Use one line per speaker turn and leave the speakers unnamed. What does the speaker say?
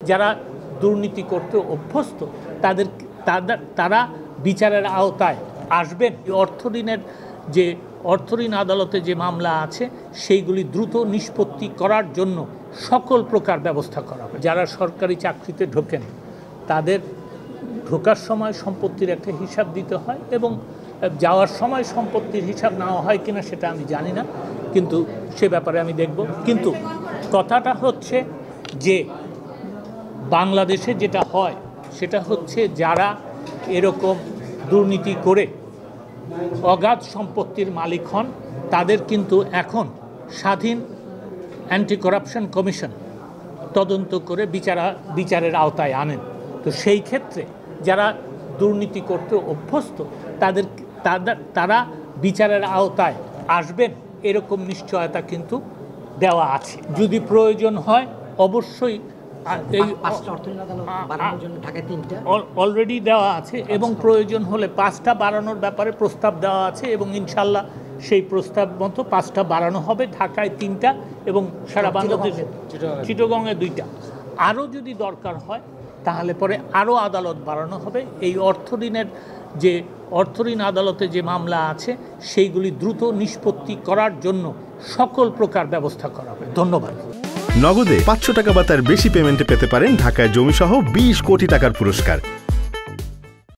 যারা দুর্নীতি করতে অভ্যস্ত তারা বিচারের আওতায় আসবেন। অর্থ ঋণ আদালতে যে মামলা আছে সেইগুলি দ্রুত নিষ্পত্তি করার জন্য সকল প্রকার ব্যবস্থা করা হবে। যারা সরকারি চাকরিতে ঢোকেন তাদের ঢোকার সময় সম্পত্তির একটা হিসাব দিতে হয় এবং যাওয়ার সময় সম্পত্তির হিসাব নেওয়া হয় কিনা সেটা আমি জানি না, কিন্তু সে ব্যাপারে আমি দেখব। কিন্তু কথাটা হচ্ছে যে বাংলাদেশে যেটা হয় সেটা হচ্ছে যারা এরকম দুর্নীতি করে অগাধ সম্পত্তির মালিক হন তাদের কিন্তু এখন স্বাধীন অ্যান্টি করাপশন কমিশন তদন্ত করে বিচারের আওতায় আনেন। তো সেই ক্ষেত্রে যারা দুর্নীতি করতে অভ্যস্ত তারা বিচারের আওতায় আসবেন এরকম নিশ্চয়তা কিন্তু দেওয়া আছে। যদি প্রয়োজন হয় অবশ্যই অলরেডি দেওয়া আছে এবং প্রয়োজন হলে 5টা বাড়ানোর ব্যাপারে প্রস্তাব দেওয়া আছে এবং ইনশাল্লাহ সেই প্রস্তাব মতো 5টা বাড়ানো হবে। ঢাকায় 3টা এবং সারা বাংলাদেশে চিটাগংয়ে 2টা। আরও যদি দরকার হয় তাহলে পরে আরও আদালত বাড়ানো হবে। এই অর্থ ঋণ আদালতে যে মামলা আছে সেইগুলি দ্রুত নিষ্পত্তি করার জন্য সকল প্রকার ব্যবস্থা করা হবে। ধন্যবাদ।
নগদে 500 টাকা বা তার বেশি পেমেন্টে পেতে পারেন ঢাকায় জমিসহ 20 কোটি টাকার পুরস্কার।